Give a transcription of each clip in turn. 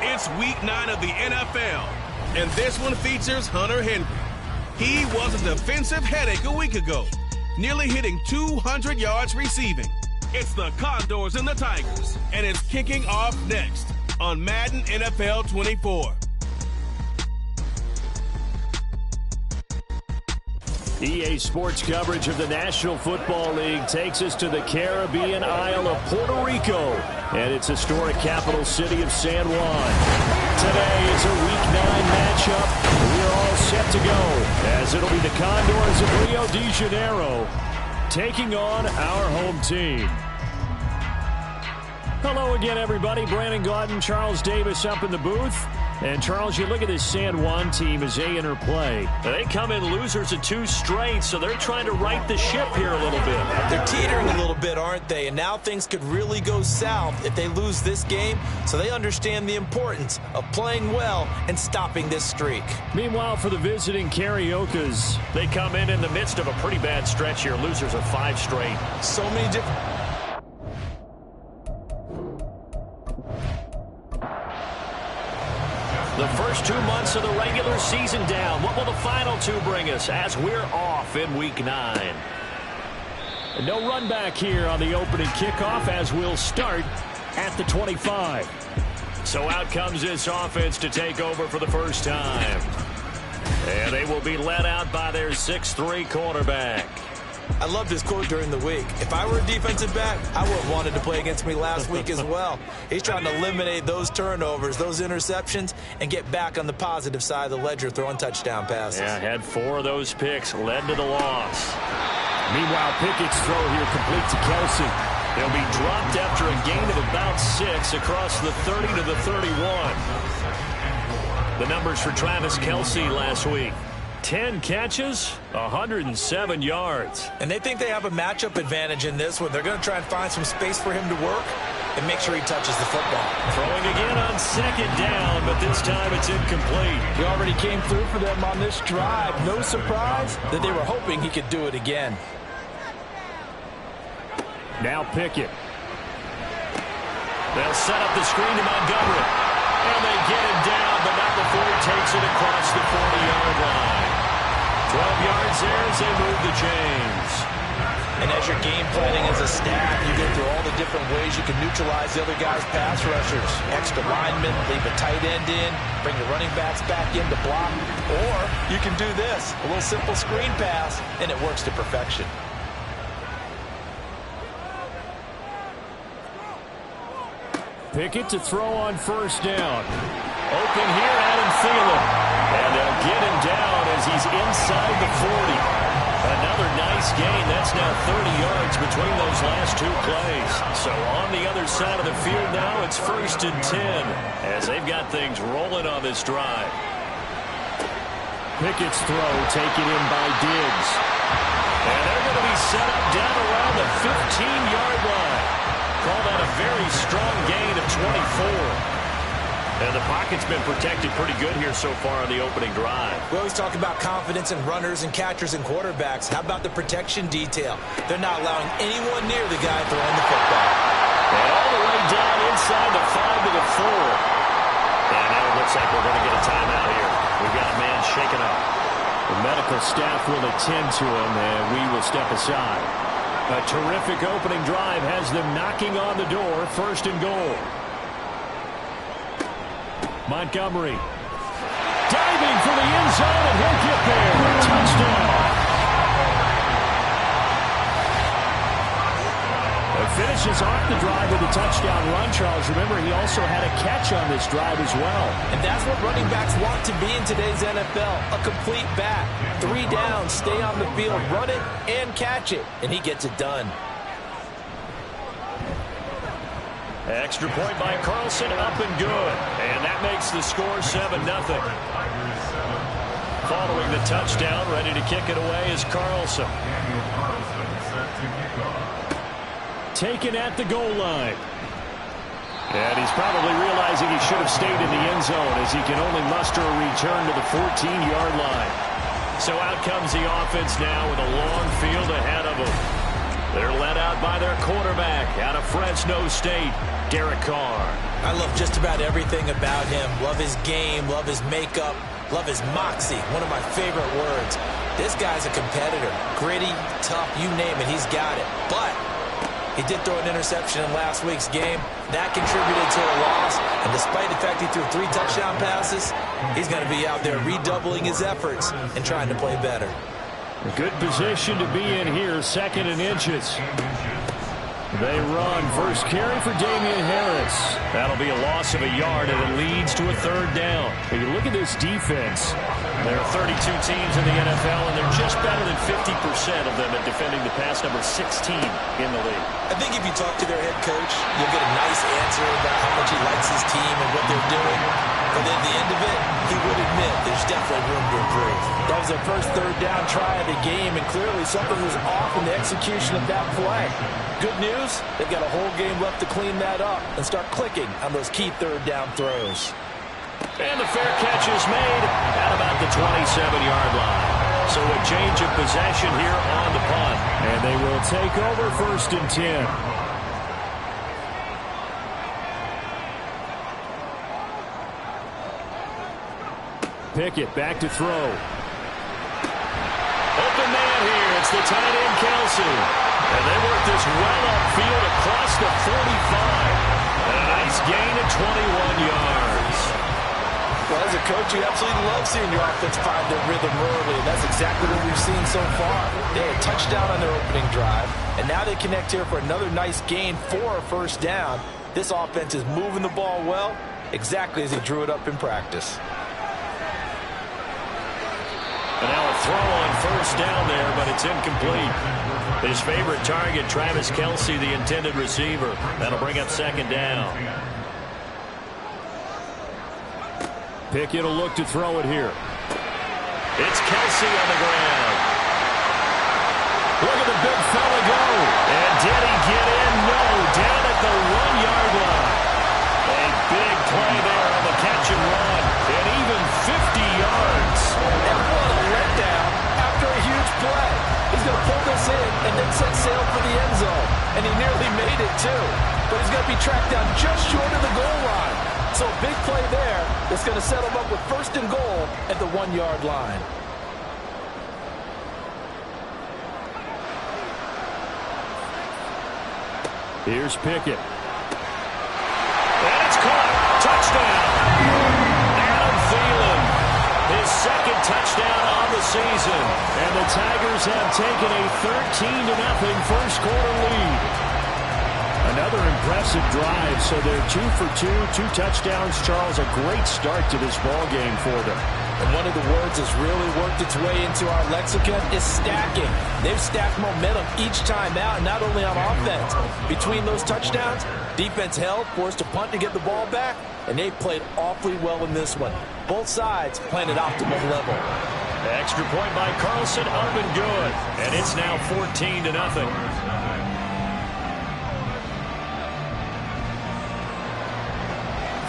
It's week 9 of the NFL, and this one features Hunter Henry. He was a defensive headache a week ago, nearly hitting 200 yards receiving. It's the Condors and the Tigers, and it's kicking off next on Madden NFL 24. EA Sports coverage of the National Football League takes us to the Caribbean Isle of Puerto Rico and its historic capital city of San Juan. Today is a Week 9 matchup. We're all set to go as it'll be the Condors of Rio de Janeiro taking on our home team. Hello again, everybody. Brandon Gaudin, Charles Davis up in the booth. And, Charles, you look at this San Juan team as they enter play. They come in losers of 2 straight, so they're trying to right the ship here a little bit. They're teetering a little bit, aren't they? And now things could really go south if they lose this game, so they understand the importance of playing well and stopping this streak. Meanwhile, for the visiting Cariocas, they come in the midst of a pretty bad stretch here. Losers of 5 straight. So many different... The first 2 months of the regular season down. What will the final 2 bring us as we're off in Week 9? And no run back here on the opening kickoff as we'll start at the 25. So out comes this offense to take over for the first time. And they will be led out by their 6'3" quarterback. I love this quote during the week. If I were a defensive back, I would have wanted to play against me last week as well. He's trying to eliminate those turnovers, those interceptions, and get back on the positive side of the ledger throwing touchdown passes. Yeah, had 4 of those picks, led to the loss. Meanwhile, Pickett's throw here complete to Kelsey. They'll be dropped after a gain of about 6 across the 30 to the 31. The numbers for Travis Kelsey last week. 10 catches, 107 yards. And they think they have a matchup advantage in this one. They're going to try and find some space for him to work and make sure he touches the football. Throwing again on 2nd down, but this time it's incomplete. He already came through for them on this drive. No surprise that they were hoping he could do it again. Now Pickett. They'll set up the screen to Montgomery. And they get him down, but not before he takes it across the 40-yard line. 12 yards there as they move the chains. And as you're game planning as a staff, you go through all the different ways you can neutralize the other guy's pass rushers. Extra linemen, leave a tight end in, bring the running backs back in to block. Or you can do this, a little simple screen pass, and it works to perfection. Pickett to throw on 1st down. Open here, Adam Thielen. And they'll get him down as he's inside the 40. Another nice gain. That's now 30 yards between those last 2 plays. So on the other side of the field now, it's 1st and 10 as they've got things rolling on this drive. Pickett's throw taken in by Diggs. And they're going to be set up down around the 15-yard line. Call that a very strong gain of 24. And the pocket's been protected pretty good here so far on the opening drive. We always talk about confidence in runners and catchers and quarterbacks. How about the protection detail? They're not allowing anyone near the guy throwing the football. And all the way down inside the 5 to the 4. And now it looks like we're going to get a timeout here. We've got a man shaken up. The medical staff will attend to him, and we will step aside. A terrific opening drive has them knocking on the door, 1st and goal. Montgomery diving for the end zone, and he'll get there. Touchdown. Finishes off the drive with a touchdown run, Charles. Remember, he also had a catch on this drive as well. And that's what running backs want to be in today's NFL, a complete back. 3 downs, stay on the field, run it, and catch it. And he gets it done. Extra point by Carlson, up and good. And that makes the score 7-0. Following the touchdown, ready to kick it away is Carlson. Taken at the goal line. And he's probably realizing he should have stayed in the end zone as he can only muster a return to the 14-yard line. So out comes the offense now with a long field ahead of him. They're led out by their quarterback out of Fresno State, Derek Carr. I love just about everything about him. Love his game, love his makeup, love his moxie. One of my favorite words. This guy's a competitor. Gritty, tough, you name it, he's got it. But he did throw an interception in last week's game. That contributed to a loss. And despite the fact he threw 3 touchdown passes, he's going to be out there redoubling his efforts and trying to play better. A good position to be in here, 2nd and inches. They run. First carry for Damian Harris. That'll be a loss of a yard, and it leads to a 3rd down. If you look at this defense, there are 32 teams in the NFL, and they're just better than 50% of them at defending the pass, number 16 in the league. I think if you talk to their head coach, you'll get a nice answer about how much he likes his team and what they're doing. But at the end of it, he would admit there's definitely room to improve. That was their first 3rd down try of the game, and clearly something was off in the execution of that play. Good news, they've got a whole game left to clean that up and start clicking on those key 3rd down throws. And the fair catch is made at about the 27-yard line. So a change of possession here on the punt. And they will take over 1st and 10. Pickett back to throw. Open man here. It's the tight end, Kelsey. And they work this well upfield across the 45. And a nice gain of 21 yards. Well, as a coach, you absolutely love seeing your offense find their rhythm early, and that's exactly what we've seen so far. They had a touchdown on their opening drive, and now they connect here for another nice gain for a 1st down. This offense is moving the ball well, exactly as he drew it up in practice. And now a throw on 1st down there, but it's incomplete. His favorite target, Travis Kelce, the intended receiver. That'll bring up 2nd down. Pickett will look to throw it here. It's Kelce on the ground. Look at the big fella go. And did he get in? No. Down at the 1-yard line. A big play there on the catch and run. And even 50 yards. And what a letdown after a huge play. He's going to pull this in and then set sail for the end zone. And he nearly made it, too. But he's going to be tracked down just short of the goal line. So a big play there that's going to set him up with 1st and goal at the 1-yard line. Here's Pickett. And it's caught. Touchdown. Adam Thielen. His 2nd touchdown on the season. And the Tigers have taken a 13-0 first quarter lead. Another impressive drive, so they're 2 for 2, 2 touchdowns. Charles, a great start to this ball game for them. And one of the words that's really worked its way into our lexicon is stacking. They've stacked momentum each time out, not only on offense. Between those touchdowns, defense held, forced to punt to get the ball back, and they played awfully well in this one. Both sides playing at optimal level. Extra point by Carlson, up and good. And it's now 14-0.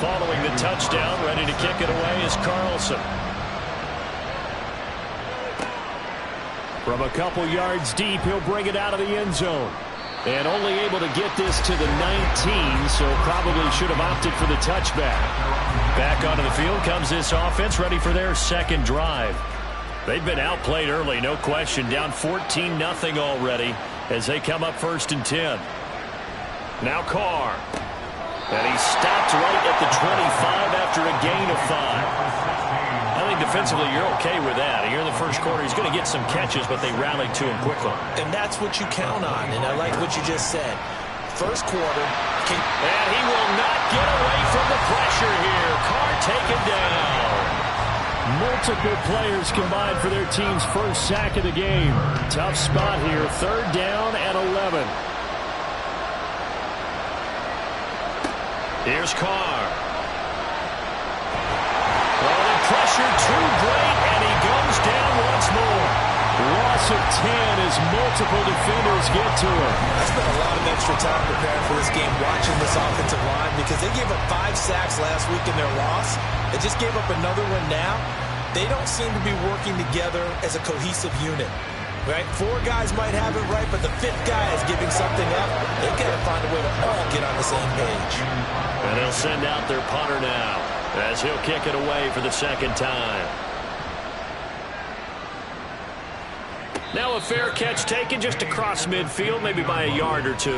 Following the touchdown, ready to kick it away is Carlson. From a couple yards deep, he'll bring it out of the end zone. And only able to get this to the 19, so probably should have opted for the touchback. Back onto the field comes this offense, ready for their 2nd drive. They've been outplayed early, no question. Down 14-0 already as they come up 1st and 10. Now Carr. And he stopped right at the 25 after a gain of 5. I think defensively you're okay with that. Here in the first quarter, he's going to get some catches, but they rallied to him quickly. And that's what you count on, and I like what you just said. First quarter. And he will not get away from the pressure here. Carr taken down. Multiple players combined for their team's first sack of the game. Tough spot here. 3rd down and 11. Here's Carr. Well, the pressure too great, and he goes down once more. Loss of 10 as multiple defenders get to him. I spent a lot of extra time preparing for this game watching this offensive line because they gave up 5 sacks last week in their loss. They just gave up another one now. They don't seem to be working together as a cohesive unit. right? 4 guys might have it right, but the 5th guy is giving something up. They've got to find a way to all get on the same page. And they'll send out their punter now as he'll kick it away for the second time. Now a fair catch taken just across midfield, maybe by a yard or 2.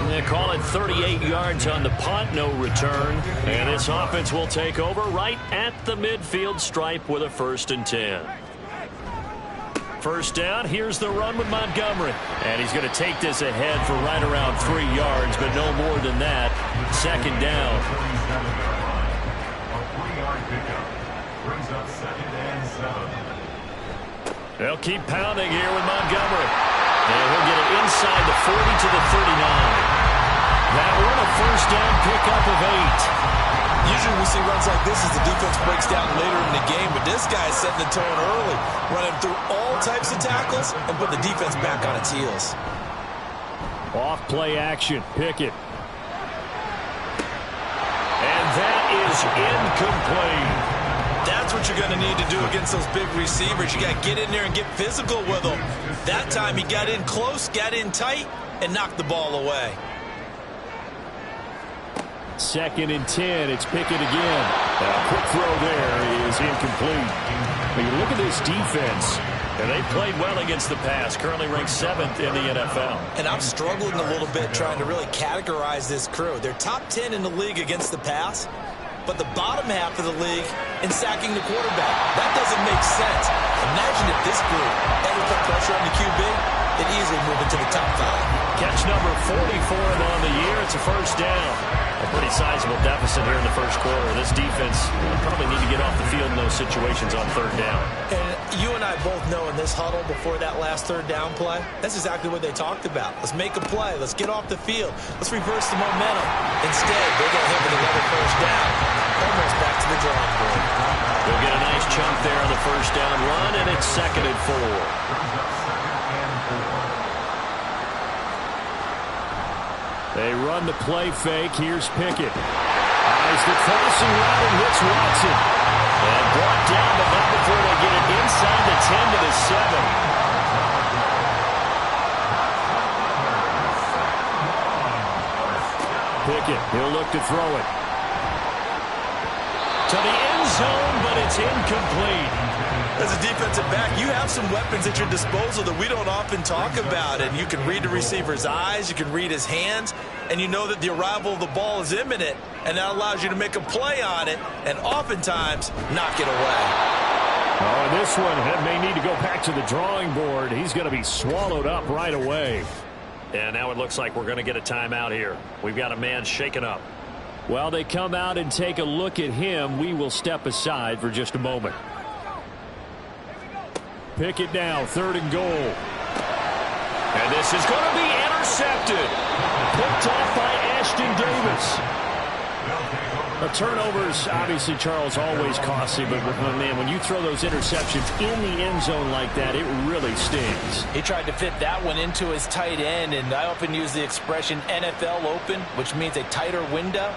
They call it 38 yards on the punt, no return. And this offense will take over right at the midfield stripe with a 1st and 10. First down, here's the run with Montgomery. And he's going to take this ahead for right around 3 yards, but no more than that. Second down. They'll keep pounding here with Montgomery. And he'll get it inside the 40 to the 39. That one a first down pickup of 8. Usually we see runs like this as the defense breaks down later in the game, but this guy's setting the tone early, running through all types of tackles and put the defense back on its heels. Off play action, Pickett. And that is incomplete. That's what you're going to need to do against those big receivers. You got to get in there and get physical with them. That time he got in close, got in tight, and knocked the ball away. 2nd and 10. It's Pickett again. A quick throw there is incomplete. But you look at this defense, and they played well against the pass. Currently ranked 7th in the NFL. And I'm struggling a little bit trying to really categorize this crew. They're top 10 in the league against the pass, but the bottom half of the league in sacking the quarterback. That doesn't make sense. Imagine if this group ever put pressure on the QB, they'd easily move into the top 5. Catch number 44 on the year. It's a first down. A pretty sizable deficit here in the first quarter. This defense probably need to get off the field in those situations on 3rd down. And you and I both know in this huddle before that last 3rd down play, that's exactly what they talked about. Let's make a play. Let's get off the field. Let's reverse the momentum. Instead, they're going to hit with another first down. Almost back to the drawing board. They'll get a nice chunk there on the first down run, and it's 2nd and 4. They run the play fake. Here's Pickett. Eyes the crossing route and hits Watson. And brought down, but not before they get it inside the 10 to the 7. Pickett, he'll look to throw it. To the end zone, but it's incomplete. As a defensive back, you have some weapons at your disposal that we don't often talk about. And you can read the receiver's eyes, you can read his hands, and you know that the arrival of the ball is imminent, and that allows you to make a play on it and oftentimes knock it away. Oh, this one may need to go back to the drawing board. He's going to be swallowed up right away. And now it looks like we're going to get a timeout here. We've got a man shaken up. While they come out and take a look at him, we will step aside for just a moment. Pickett now, 3rd and goal. And this is going to be intercepted. Picked off by Ashton Davis. The turnovers, obviously, Charles, always costly, but man, when you throw those interceptions in the end zone like that, it really stings. He tried to fit that one into his tight end, and I often use the expression NFL open, which means a tighter window.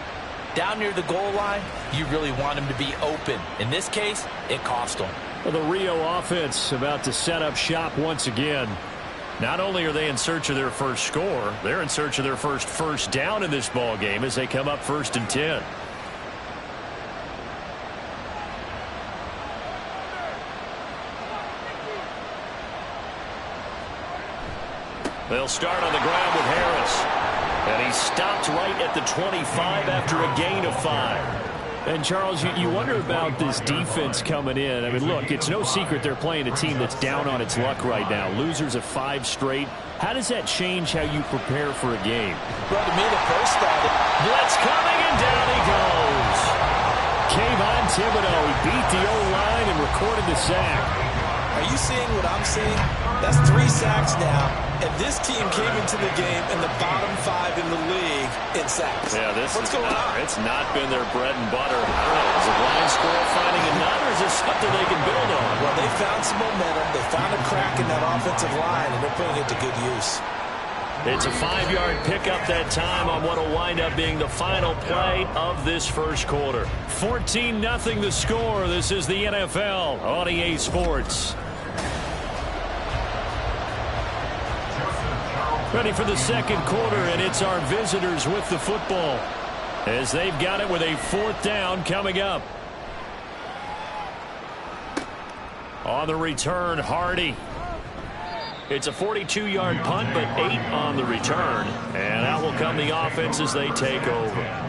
Down near the goal line, you really want him to be open. In this case, it cost him. Well, the Rio offense about to set up shop once again. Not only are they in search of their first score, they're in search of their first down in this ball game as they come up 1st and 10. They'll start on the ground with Harris. And he stopped right at the 25 after a gain of 5. And, Charles, you wonder about this defense coming in. I mean, look, it's no secret they're playing a team that's down on its luck right now. Losers of 5 straight. How does that change how you prepare for a game? Well, to me, the first thought, blitz coming, and down he goes. Kayvon Thibodeau, he beat the O-line and recorded the sack. Are you seeing what I'm seeing? That's 3 sacks now, and this team came into the game in the bottom 5 in the league in sacks. Yeah, What's going on? It's not been their bread and butter. I don't know, is it line score finding a nut, or is this something they can build on? Well, they found some momentum. They found a crack in that offensive line, and they're putting it to good use. It's a 5-yard pickup that time on what will wind up being the final play of this first quarter. 14-0 the score. This is the NFL on EA Sports. Ready for the second quarter, and it's our visitors with the football as they've got it with a 4th down coming up. On the return, Hardy. It's a 42-yard punt, but 8 on the return. And out will come the offense as they take over.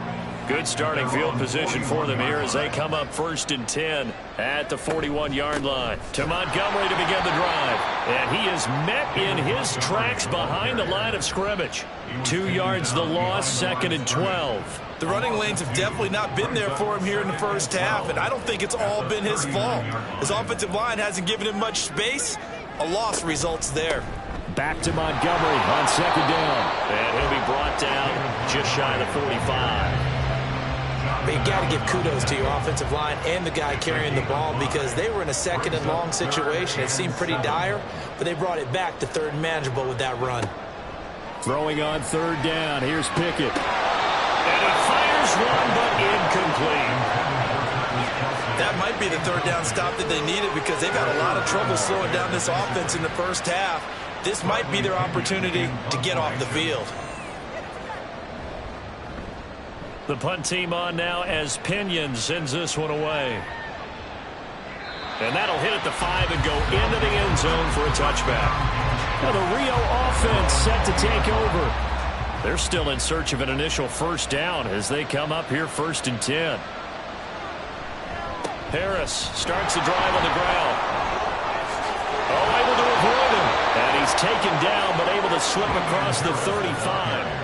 Good starting field position for them here as they come up 1st and 10 at the 41-yard line. To Montgomery to begin the drive. And he is met in his tracks behind the line of scrimmage. 2 yards the loss, 2nd and 12. The running lanes have definitely not been there for him here in the first half, and I don't think it's all been his fault. His offensive line hasn't given him much space. A loss results there. Back to Montgomery on 2nd down. And he'll be brought down just shy of the 45. But you got to give kudos to your offensive line and the guy carrying the ball because they were in a 2nd and long situation. It seemed pretty dire, but they brought it back to 3rd and manageable with that run. Throwing on 3rd down. Here's Pickett. And he fires one, but incomplete. That might be the 3rd down stop that they needed because they've had a lot of trouble slowing down this offense in the first half. This might be their opportunity to get off the field. The punt team on now as Pinion sends this one away. And that'll hit at the 5 and go into the end zone for a touchback. Now the Rio offense set to take over. They're still in search of an initial 1st down as they come up here 1st and 10. Harris starts the drive on the ground. Oh, able to avoid him. And he's taken down but able to slip across the 35.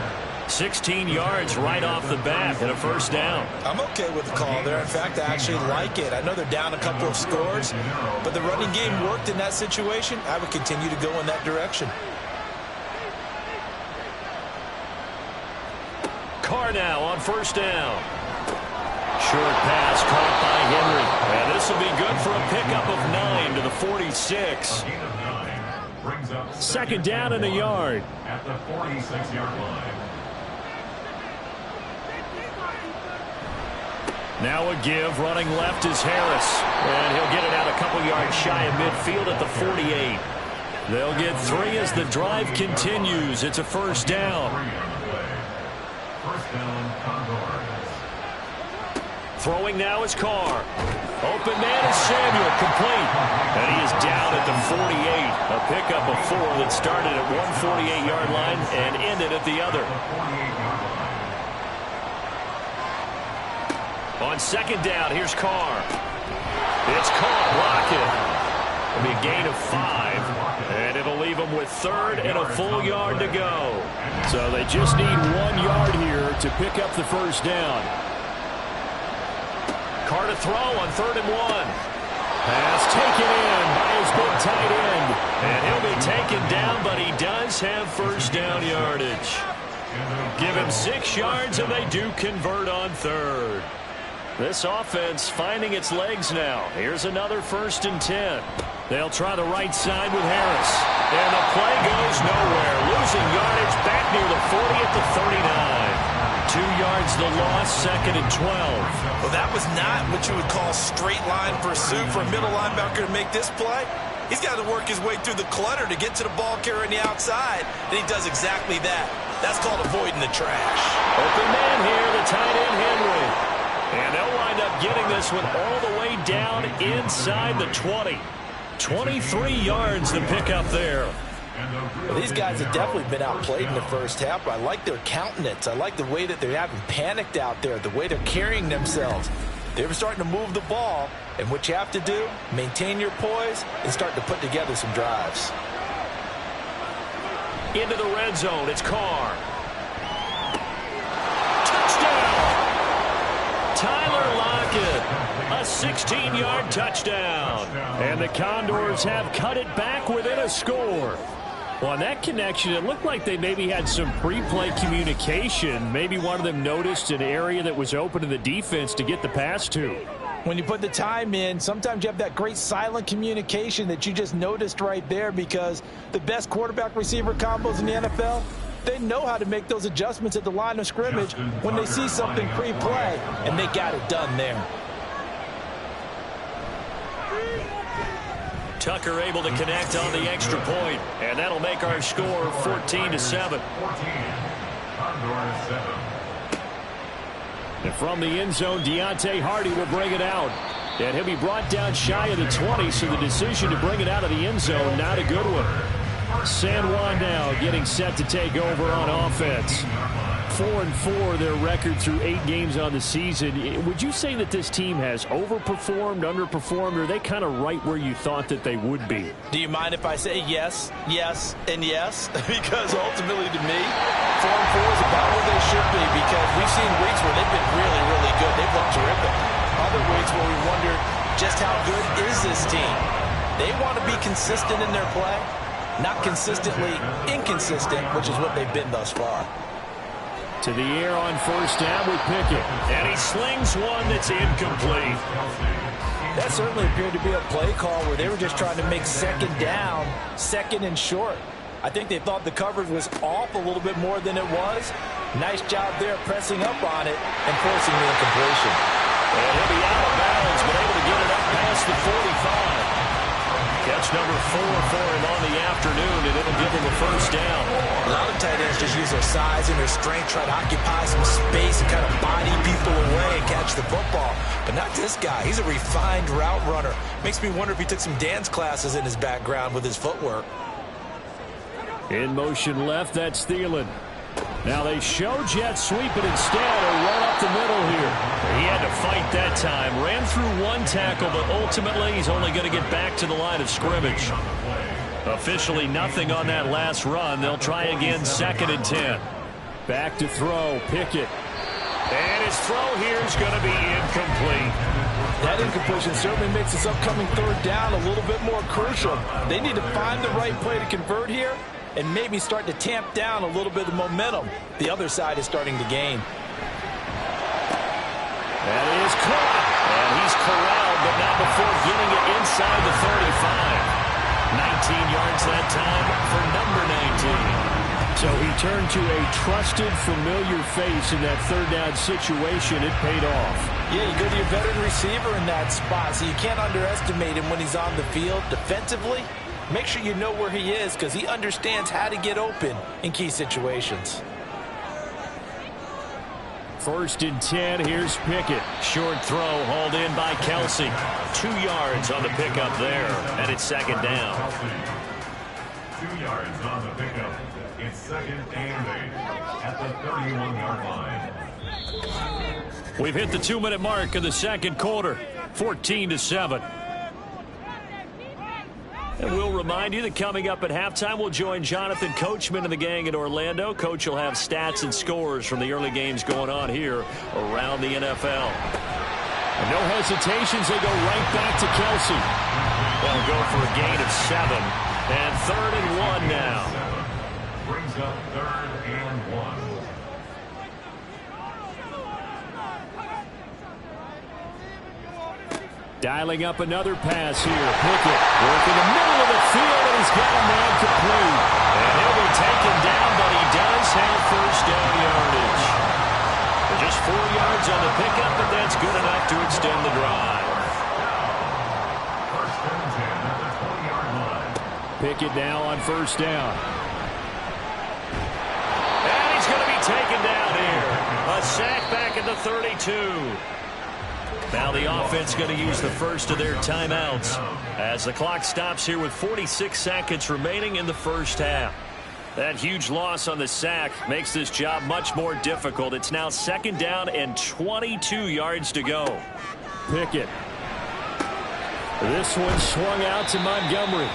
16 yards right off the bat and a 1st down. I'm okay with the call there. In fact, I actually like it. I know they're down a couple of scores, but the running game worked in that situation. I would continue to go in that direction. Carr now on 1st down. Short pass caught by Henry. And this will be good for a pickup of 9 to the 46. 2nd down and a yard. At the 46-yard line. Now a give, running left is Harris. And he'll get it out a couple yards shy of midfield at the 48. They'll get 3 as the drive continues. It's a 1st down. 1st down, Condors. Throwing now is Carr. Open man is Samuel, complete. And he is down at the 48. A pickup of 4 that started at one 48-yard line and ended at the other. On 2nd down, here's Carr. It's caught, Lockett. It'll be a gain of 5. And it'll leave them with 3rd and a full yard to go. So they just need 1 yard here to pick up the 1st down. Carr to throw on 3rd and 1. Pass taken in by his big tight end. And he'll be taken down, but he does have 1st down yardage. Give him 6 yards, and they do convert on 3rd. This offense finding its legs now. Here's another 1st and 10. They'll try the right side with Harris. And the play goes nowhere. Losing yardage back near the 40 at the 39. 2 yards the loss, 2nd and 12. Well, that was not what you would call straight line pursuit for a middle linebacker to make this play. He's got to work his way through the clutter to get to the ball carrier on the outside, and he does exactly that. That's called avoiding the trash. Open man here, the tight end Henry. And they'll wind up getting this one all the way down inside the 20. 23 yards to pick up there. Well, these guys have definitely been outplayed in the first half, but I like their countenance. I like the way that they haven't panicked out there, the way they're carrying themselves. They're starting to move the ball, and what you have to do, maintain your poise and start to put together some drives. Into the red zone, it's Carr. Touchdown! Tyler Lockett, a 16-yard touchdown. And the Condors have cut it back within a score. Well, on that connection, it looked like they maybe had some pre-play communication. Maybe one of them noticed an area that was open to the defense to get the pass to. When you put the time in, sometimes you have that great silent communication that you just noticed right there, because the best quarterback-receiver combos in the NFL, they know how to make those adjustments at the line of scrimmage when they see something pre-play, and they got it done there. Tucker able to connect on the extra point, and that'll make our score 14-7. 14. Condors 7. And from the end zone, Deontay Hardy will bring it out. And he'll be brought down shy of the 20, so the decision to bring it out of the end zone, not a good one. San Juan now getting set to take over on offense. 4-4 their record through 8 games on the season. Would you say that this team has overperformed, underperformed, or are they kind of right where you thought that they would be? Do you mind if I say yes, yes, and yes? Because ultimately to me, 4-4 is about where they should be, because we've seen weeks where they've been really, really good. They've looked terrific. Other weeks where we wonder just how good is this team. They want to be consistent in their play, not consistently inconsistent, which is what they've been thus far. To the air on first down with Pickett. And he slings one that's incomplete. That certainly appeared to be a play call where they were just trying to make second down, second and short. I think they thought the coverage was off a little bit more than it was. Nice job there pressing up on it and forcing the incompletion. And he'll be out of bounds, but able to get it up past the 45. Catch number 4 for him on the afternoon, and it'll give him a first down. A lot of tight ends just use their size and their strength, try to occupy some space and kind of body people away and catch the football. But not this guy. He's a refined route runner. Makes me wonder if he took some dance classes in his background with his footwork. In motion left, that's Thielen. Now they show jet sweep, but instead a run up the middle here. He had to fight that time. Ran through one tackle, but ultimately he's only going to get back to the line of scrimmage. Officially nothing on that last run. They'll try again, 2nd and 10. Back to throw, Pickett. And his throw here is going to be incomplete. That incompletion certainly makes this upcoming third down a little bit more crucial. They need to find the right play to convert here and maybe start to tamp down a little bit of momentum. The other side is starting to gain. That is caught. And he's corralled, but not before getting it inside the 35. 19 yards that time for number 19. So he turned to a trusted, familiar face in that third down situation. It paid off. Yeah, you go to your veteran receiver in that spot, so you can't underestimate him when he's on the field defensively. Make sure you know where he is, because he understands how to get open in key situations. 1st and 10, here's Pickett. Short throw hauled in by Kelsey. 2 yards on the pickup there, and it's 2nd down. 2 yards on the pickup. It's 2nd and 8 at the 31-yard line. We've hit the 2-minute mark of the second quarter, 14-7. And we'll remind you that coming up at halftime, we'll join Jonathan Coachman and the gang in Orlando. Coach will have stats and scores from the early games going on here around the NFL. And no hesitations, they go right back to Kelsey. They'll go for a gain of 7. And 3rd and 1 now. Brings up 3rd and 1. Dialing up another pass here. Pickett working the middle of the field, and he's got a man complete. And he'll be taken down, but he does have first down yardage. Just 4 yards on the pickup, but that's good enough to extend the drive. 1st and 10 at the 20-yard line. Pickett now on first down. And he's going to be taken down here. A sack back at the 32. Now the offense going to use the first of their timeouts as the clock stops here with 46 seconds remaining in the first half. That huge loss on the sack makes this job much more difficult. It's now 2nd down and 22 yards to go. Pickett. This one swung out to Montgomery.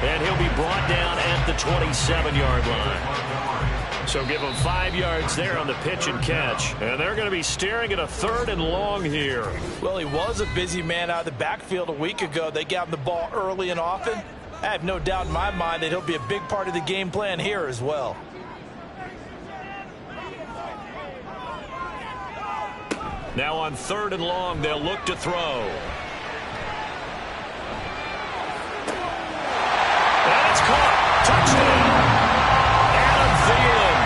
And he'll be brought down at the 27-yard line. So give him 5 yards there on the pitch and catch. And they're going to be staring at a 3rd and long here. Well, he was a busy man out of the backfield a week ago. They got him the ball early and often. I have no doubt in my mind that he'll be a big part of the game plan here as well. Now on 3rd and long, they'll look to throw. And it's caught. Touchdown. Thielen,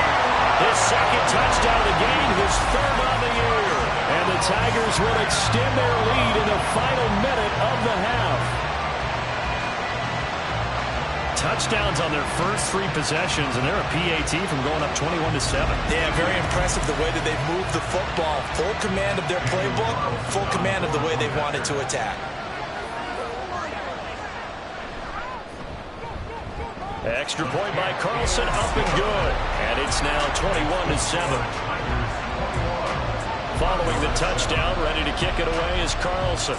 his 2nd touchdown of the game, his 3rd on the year. And the Tigers will extend their lead in the final minute of the half. touchdowns on their first 3 possessions, and they're a PAT from going up 21-7. Yeah, very impressive the way that they've moved the football. Full command of their playbook, full command of the way they wanted to attack. Extra point by Carlson, up and good. And it's now 21-7. Following the touchdown, ready to kick it away is Carlson.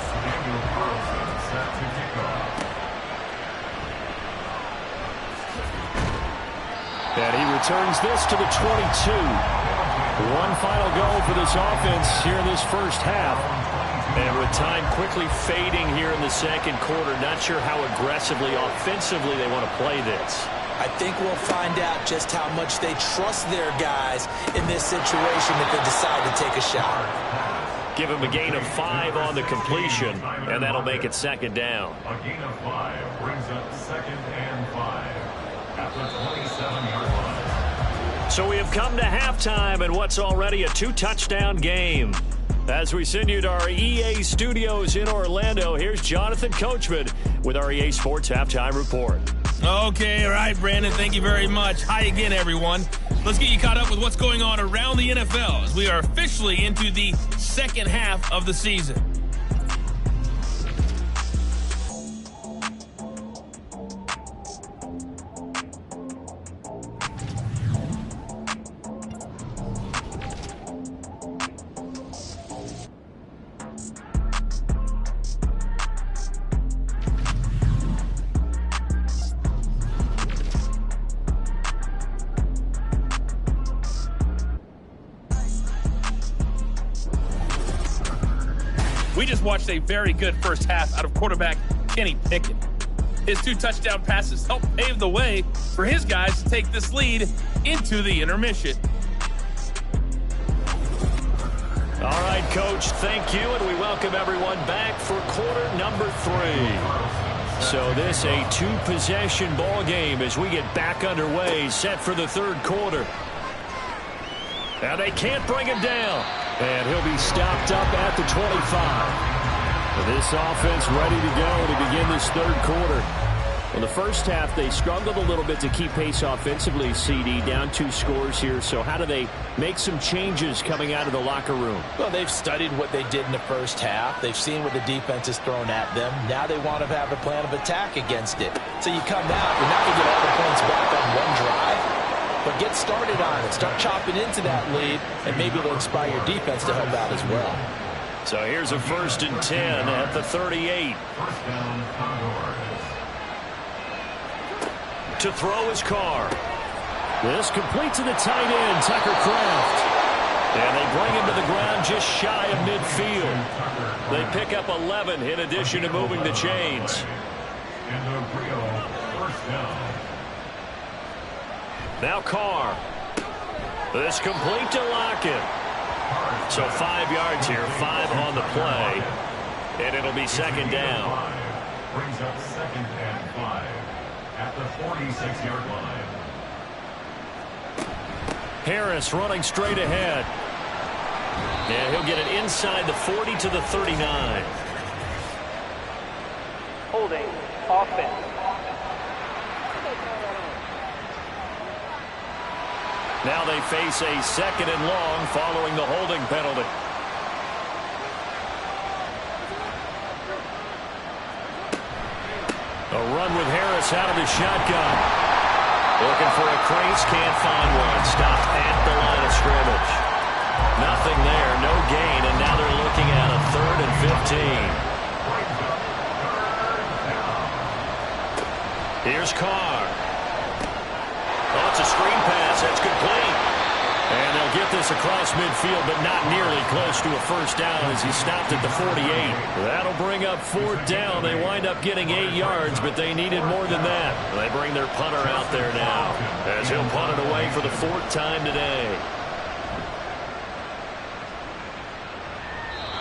And he returns this to the 22. One final goal for this offense here in this first half. And with time quickly fading here in the second quarter, not sure how aggressively, offensively they want to play this. I think we'll find out just how much they trust their guys in this situation if they decide to take a shot. Give him a gain of 5 on the completion, and that'll make it second down. A gain of 5 brings up 2nd and 5 at the 27-yard line. So we have come to halftime in what's already a 2-touchdown game. As we send you to our EA studios in Orlando, here's Jonathan Coachman with our EA Sports Halftime Report. Okay, all right, Brandon, thank you very much. Hi again, everyone. Let's get you caught up with what's going on around the NFL as we are officially into the second half of the season. We just watched a very good first half out of quarterback Kenny Pickett. His 2 touchdown passes helped pave the way for his guys to take this lead into the intermission. All right, Coach, thank you, and we welcome everyone back for quarter number 3. So this a 2-possession ball game as we get back underway, set for the third quarter. Now they can't bring him down. And he'll be stopped up at the 25. This offense ready to go to begin this third quarter. In the first half, they struggled a little bit to keep pace offensively, CD, down 2 scores here. So how do they make some changes coming out of the locker room? Well, they've studied what they did in the first half. They've seen what the defense has thrown at them. Now they want to have a plan of attack against it. So you come out, you're not going to get all the points back on one drive. But get started on it. Start chopping into that lead, and maybe it'll inspire your defense to help out as well. So here's a 1st and 10 at the 38. First down, Condors. To throw his Carr. This complete to the tight end, Tucker Kraft. And they bring him to the ground just shy of midfield. They pick up 11 in addition to moving the chains. And a real first down. Now Carr. This complete to Lockett. So 5 yards here, 5 on the play. And it'll be second down. Brings up 2nd and 5 at the 46-yard line. Harris running straight ahead. And he'll get it inside the 40 to the 39. Holding offense. Now they face a 2nd and long following the holding penalty. A run with Harris out of the shotgun. Looking for a crease, can't find one. Stopped at the line of scrimmage. Nothing there, no gain, and now they're looking at a 3rd and 15. Here's Carr. Oh, it's a screen pass. That's complete. And they'll get this across midfield, but not nearly close to a first down as he stopped at the 48. That'll bring up 4th down. They wind up getting 8 yards, but they needed more than that. They bring their punter out there now as he'll punt it away for the 4th time today.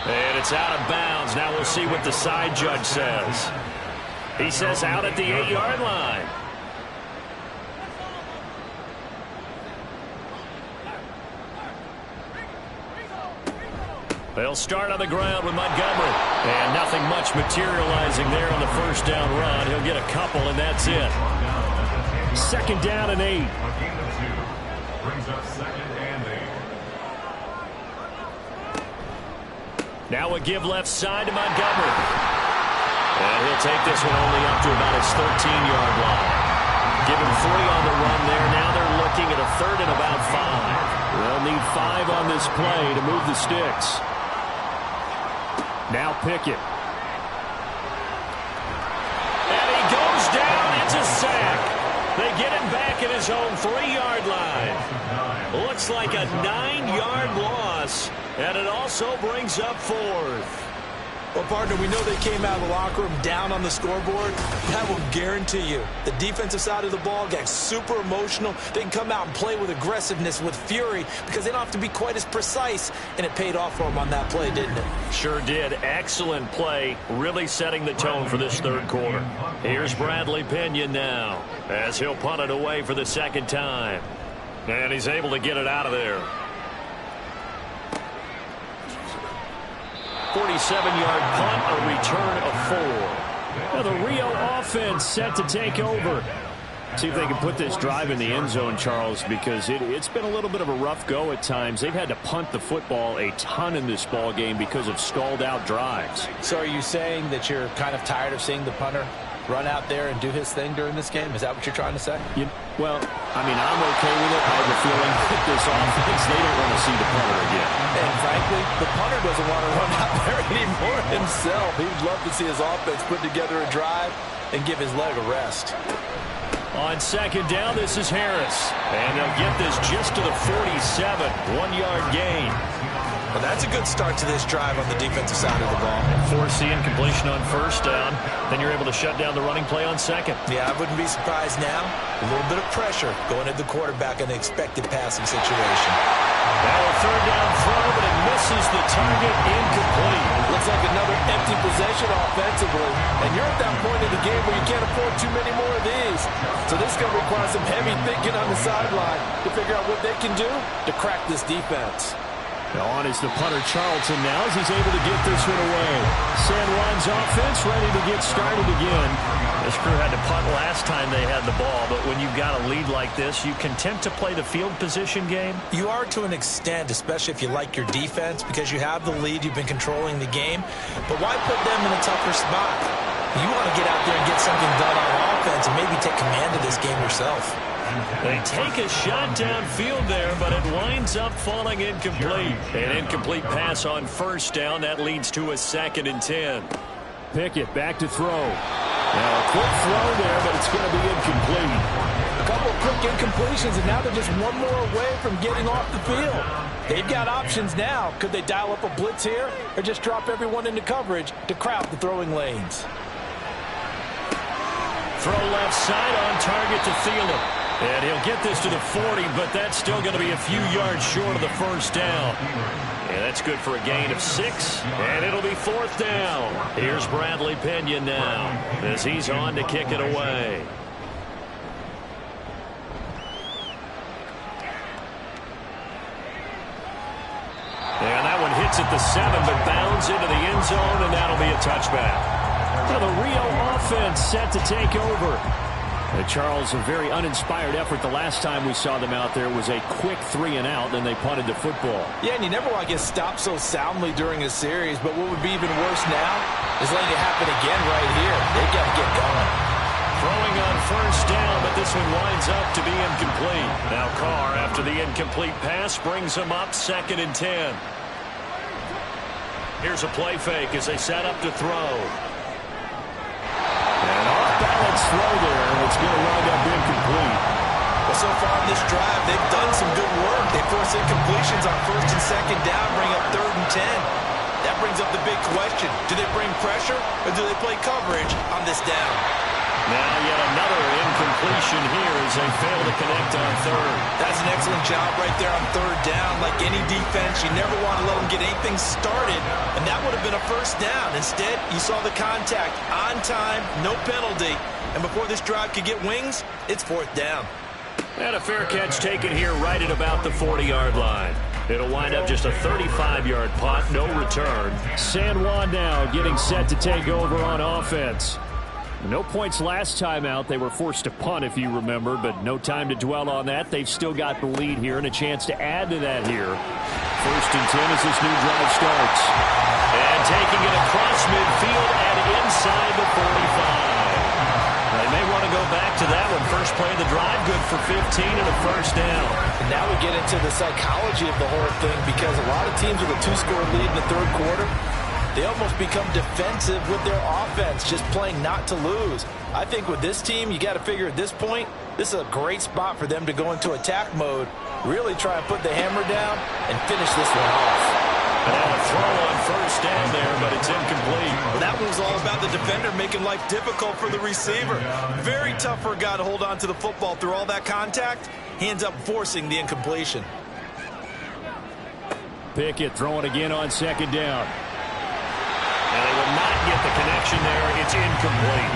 And it's out of bounds. Now we'll see what the side judge says. He says out at the 8-yard line. They'll start on the ground with Montgomery. And nothing much materializing there on the first down run. He'll get a couple, and that's it. Second down and 8. A gain of 2 brings up second and 8. Now a give left side to Montgomery. And he'll take this one only up to about his 13-yard line. Give him 40 on the run there. Now they're looking at a third and about 5. They'll need 5 on this play to move the sticks. Now Pickett. And he goes down. It's a sack. They get him back at his own 3-yard line. Looks like a 9-yard loss. And it also brings up 4th. Well, partner, we know they came out of the locker room down on the scoreboard. That will guarantee you the defensive side of the ball got super emotional. They can come out and play with aggressiveness, with fury, because they don't have to be quite as precise. And it paid off for them on that play, didn't it? Sure did. Excellent play, really setting the tone for this third quarter. Here's Bradley Pinion now as he'll punt it away for the second time. And he's able to get it out of there. 47-yard punt, a return of 4. Now the Rio offense set to take over. See if they can put this drive in the end zone, Charles, because it's been a little bit of a rough go at times. They've had to punt the football a ton in this ball game because of stalled-out drives. So are you saying that you're kind of tired of seeing the punter run out there and do his thing during this game? Is that what you're trying to say? Well, I mean, I'm okay with it. I have a feeling that this offense, they don't want to see the punter again. And frankly, the punter doesn't want to run out there anymore himself. He'd love to see his offense put together a drive and give his leg a rest. On second down, this is Harris. And they'll get this just to the 47, 1-yard gain. Well, that's a good start to this drive on the defensive side of the ball. Force the incompletion on first down. Then you're able to shut down the running play on second. Yeah, I wouldn't be surprised now. A little bit of pressure going at the quarterback in the expected passing situation. Now a third down throw, but it misses the target, incomplete. Looks like another empty possession offensively. And you're at that point in the game where you can't afford too many more of these. So this is going to require some heavy thinking on the sideline to figure out what they can do to crack this defense. Now on is the punter Charlton now as he's able to get this one away. San Juan's offense ready to get started again. This crew had to punt last time they had the ball, but when you've got a lead like this, you content to play the field position game? You are to an extent, especially if you like your defense, because you have the lead, you've been controlling the game. But why put them in a tougher spot? You want to get out there and get something done on offense and maybe take command of this game yourself. They take a shot downfield there, but it winds up falling incomplete. An incomplete pass on first down. That leads to a 2nd and 10. Pickett back to throw. Now a quick throw there, but it's going to be incomplete. A couple of quick incompletions, and now they're just one more away from getting off the field. They've got options now. Could they dial up a blitz here or just drop everyone into coverage to crowd the throwing lanes? Throw left side on target to Thielen. And he'll get this to the 40, but that's still going to be a few yards short of the first down. And that's good for a gain of 6, and it'll be 4th down. Here's Bradley Pinion now as he's on to kick it away. And that one hits at the 7, but bounds into the end zone, and that'll be a touchback. Now the Rio offense set to take over. Charles, a very uninspired effort. The last time we saw them out there was a quick 3-and-out, and they punted the football. Yeah, and you never want to get stopped so soundly during a series, but what would be even worse now is letting it happen again right here. They've got to get going. Throwing on first down, but this one winds up to be incomplete. Now Carr, after the incomplete pass, brings him up 2nd and 10. Here's a play fake as they set up to throw. And off-balance throw there, and it's going to wind up incomplete. Well, so far in this drive, they've done some good work. They force incompletions on first and second down, bring up 3rd and 10. That brings up the big question. Do they bring pressure, or do they play coverage on this down? Now yet another incompletion here as they fail to connect on 3rd. That's an excellent job right there on 3rd down. Like any defense, you never want to let them get anything started, and that would have been a first down. Instead, you saw the contact on time, no penalty, and before this drive could get wings, it's 4th down. And a fair catch taken here right at about the 40-yard line. It'll wind up just a 35-yard punt, no return. San Juan now getting set to take over on offense. No points last time out. They were forced to punt, if you remember, but no time to dwell on that. They've still got the lead here and a chance to add to that here. 1st and 10 as this new drive starts. And taking it across midfield and inside the 45. They may want to go back to that one. First play of the drive, good for 15 and a first down. And now we get into the psychology of the whole thing, because a lot of teams with a 2-score lead in the third quarter, they almost become defensive with their offense, just playing not to lose. I think with this team, you got to figure at this point, this is a great spot for them to go into attack mode, really try and put the hammer down and finish this one off. And a throw on first down there, but it's incomplete. Well, that was all about the defender making life difficult for the receiver. Very tough for a guy to hold on to the football through all that contact. He ends up forcing the incompletion. Pickett throwing again on 2nd down. And they will not get the connection there. It's incomplete.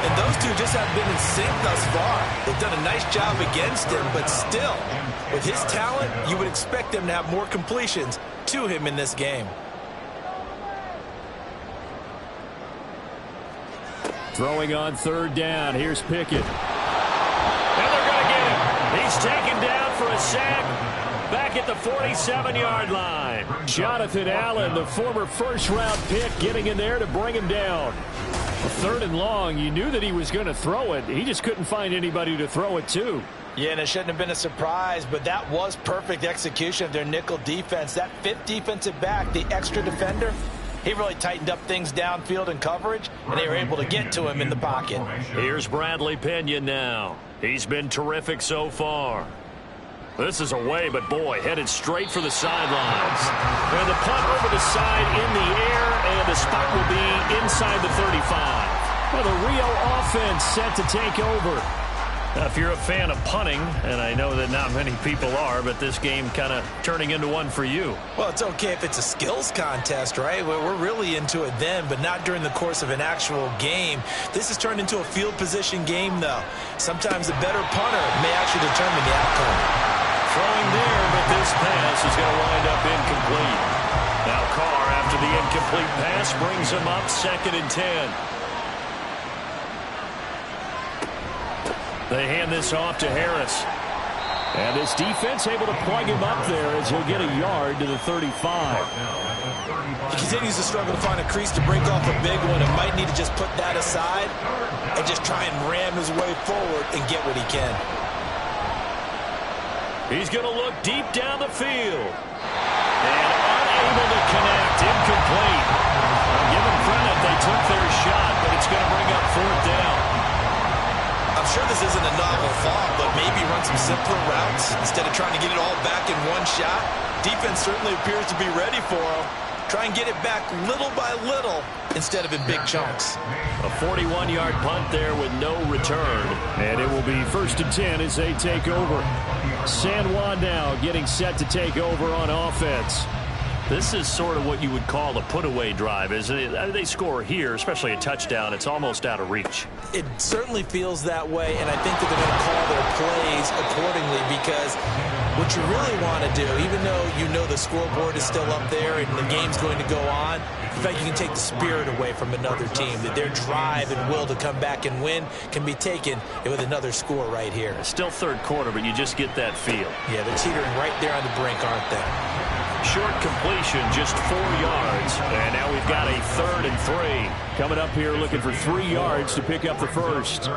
And those two just have been in sync thus far. They've done a nice job against him, but still, with his talent, you would expect them to have more completions to him in this game. Throwing on 3rd down. Here's Pickett. And they're going to get him. He's taken down for a sack. Back at the 47-yard line. Jonathan Allen, the former first-round pick, getting in there to bring him down. 3rd and long, you knew that he was going to throw it. He just couldn't find anybody to throw it to. Yeah, and it shouldn't have been a surprise, but that was perfect execution of their nickel defense. That 5th defensive back, the extra defender, he really tightened up things downfield in coverage, and they were able to get to him in the pocket. Here's Bradley Pinion now. He's been terrific so far. This is away, but boy, headed straight for the sidelines. And the punt over the side in the air, and the spot will be inside the 35. Well, the Rio offense set to take over. Now, if you're a fan of punting, and I know that not many people are, but this game kind of turning into one for you. Well, it's okay if it's a skills contest, right? We're really into it then, but not during the course of an actual game. This has turned into a field position game, though. Sometimes the better punter may actually determine the outcome. Throwing there, but this pass is going to wind up incomplete. Now Carr, after the incomplete pass, brings him up 2nd and 10. They hand this off to Harris. And this defense able to plug him up there as he'll get a yard to the 35. He continues to struggle to find a crease to break off a big one, and might need to just put that aside and just try and ram his way forward and get what he can. He's going to look deep down the field. And unable to connect. Incomplete. I'll give them credit. They took their shot, but it's going to bring up 4th down. I'm sure this isn't a novel thought, but maybe run some simpler routes instead of trying to get it all back in one shot. Defense certainly appears to be ready for him. Try and get it back little by little instead of in big chunks. A 41-yard punt there with no return. And it will be 1st and 10 as they take over. San Juan now getting set to take over on offense. This is sort of what you would call a put-away drive, isn't it? They score here, especially a touchdown. It's almost out of reach. It certainly feels that way, and I think that they're going to call their plays accordingly, because what you really want to do, even though you know the scoreboard is still up there and the game's going to go on, in fact, you can take the spirit away from another team, that their drive and will to come back and win can be taken with another score right here. It's still 3rd quarter, but you just get that feel. Yeah, they're teetering right there on the brink, aren't they? Short completion, just 4 yards. And now we've got a 3rd and 3. Coming up here looking for 3 yards to pick up the first.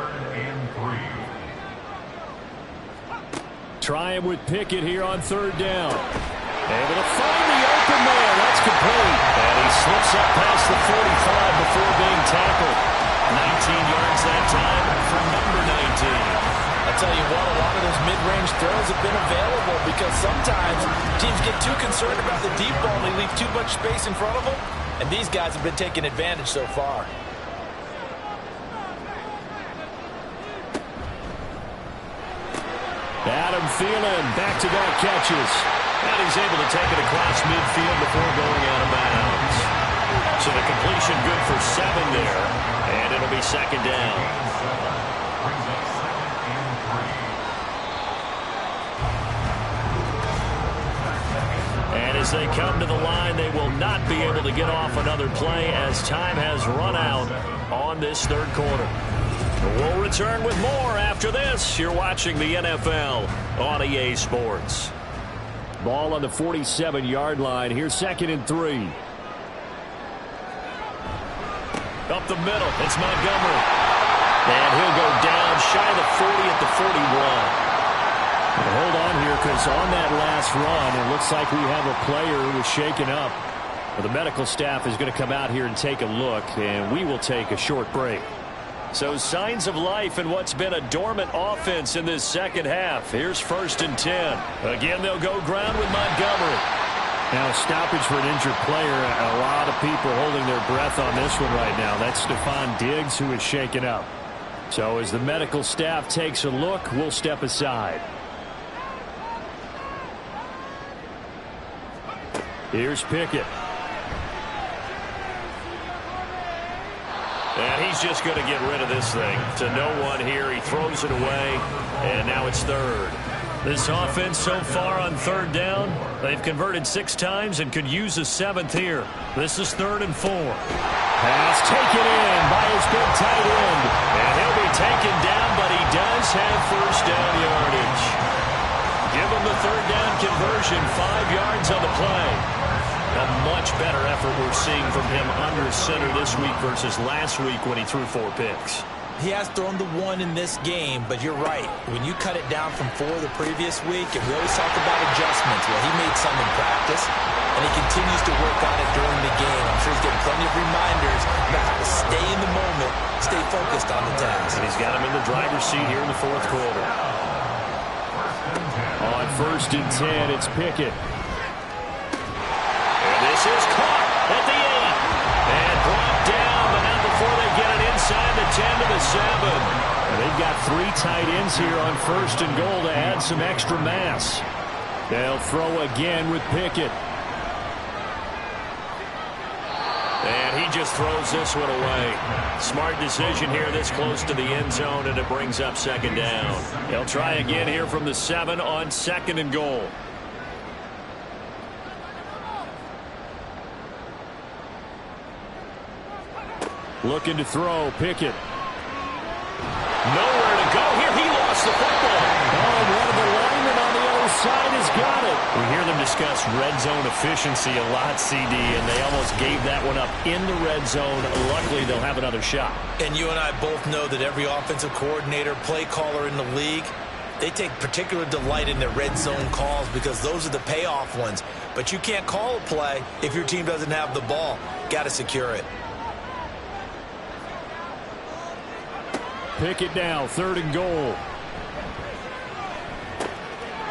Try him with Pickett here on 3rd down. Able to find the open man. That's complete. And he slips up past the 45 before being tackled. 19 yards that time from number 19. I'll tell you what, a lot of those mid-range throws have been available, because sometimes teams get too concerned about the deep ball and they leave too much space in front of them, and these guys have been taking advantage so far. Adam Thielen, back-to-back catches. And he's able to take it across midfield before going out of bounds. So the completion good for 7 there, and it'll be 2nd down. And And as they come to the line, they will not be able to get off another play as time has run out on this third quarter. We'll return with more after this. You're watching the NFL on EA Sports. Ball on the 47-yard line. Here's 2nd and 3. Up the middle, it's Montgomery. And he'll go down shy of the 40 at the 41. Hold on here, because on that last run, it looks like we have a player who was shaken up. Well, the medical staff is going to come out here and take a look, and we will take a short break. So signs of life in what's been a dormant offense in this second half. Here's 1st and 10. Again, they'll go ground with Montgomery. Now, a stoppage for an injured player. A lot of people holding their breath on this one right now. That's Stephon Diggs, who is shaken up. So as the medical staff takes a look, we'll step aside. Here's Pickett. And he's just going to get rid of this thing. To no one here. He throws it away. And now it's 3rd. This offense so far on 3rd down, they've converted 6 times and could use a 7th here. This is 3rd and 4. Pass taken in by his big tight end. And he'll be taken down, but he does have 1st down yardage. Give him the 3rd down conversion, 5 yards on the play. A much better effort we're seeing from him under center this week versus last week when he threw 4 picks. He has thrown the 1 in this game, but you're right. When you cut it down from 4 the previous week, and we always talk about adjustments, well, he made some in practice, and he continues to work on it during the game. I'm sure he's getting plenty of reminders about how to stay in the moment, stay focused on the task. And he's got him in the driver's seat here in the 4th quarter. On 1st and 10, it's Pickett. This is caught at the 8. And brought down, but not before they get it inside the 10 to the 7. And they've got 3 tight ends here on 1st and goal to add some extra mass. They'll throw again with Pickett. And he just throws this one away. Smart decision here this close to the end zone, and it brings up 2nd down. They'll try again here from the 7 on 2nd and goal. Looking to throw, Pickett. Nowhere to go here. He lost the football. Oh, and one of the linemen on the other side has got it. We hear them discuss red zone efficiency a lot, CD, and they almost gave that one up in the red zone. Luckily, they'll have another shot. And you and I both know that every offensive coordinator, play caller in the league, they take particular delight in their red zone calls because those are the payoff ones. But you can't call a play if your team doesn't have the ball. Got to secure it. Pick it down, 3rd and goal.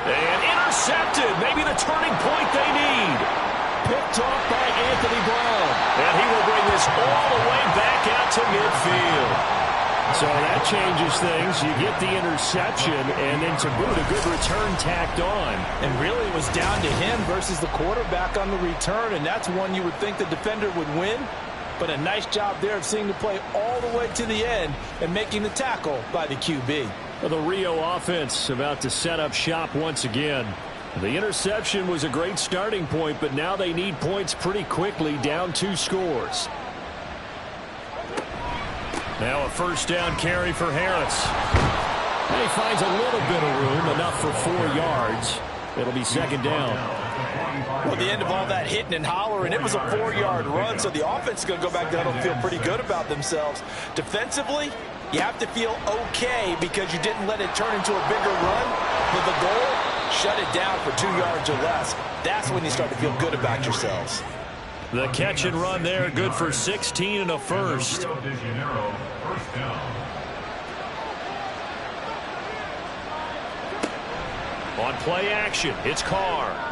And intercepted. Maybe the turning point they need. Picked off by Anthony Brown. And he will bring this all the way back out to midfield. So that changes things. You get the interception, and then to boot, a good return tacked on. And really it was down to him versus the quarterback on the return, and that's one you would think the defender would win. But a nice job there of seeing the play all the way to the end and making the tackle by the QB. Well, the Rio offense about to set up shop once again. The interception was a great starting point, but now they need points pretty quickly, down 2 scores. Now a 1st down carry for Harris. And he finds a little bit of room, enough for 4 yards. It'll be 2nd down. Well, the end of all that hitting and hollering, it was a 4-yard run, so the offense is going to go back down and feel pretty good about themselves. Defensively, you have to feel okay because you didn't let it turn into a bigger run. But the goal, shut it down for 2 yards or less. That's when you start to feel good about yourselves. The catch and run there, good for 16 and a 1st. On play action, it's Carr.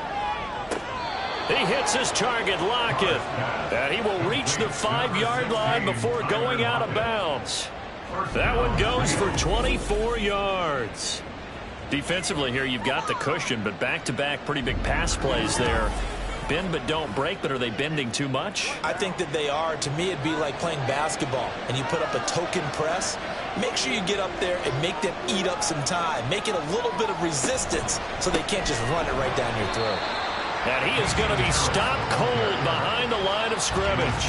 He hits his target, Lockett. And he will reach the 5-yard line before going out of bounds. That one goes for 24 yards. Defensively here, you've got the cushion, but back-to-back pretty big pass plays there. Bend but don't break, but are they bending too much? I think that they are. To me, it'd be like playing basketball, and you put up a token press. Make sure you get up there and make them eat up some time. Make it a little bit of resistance so they can't just run it right down your throat. And he is going to be stopped cold behind the line of scrimmage.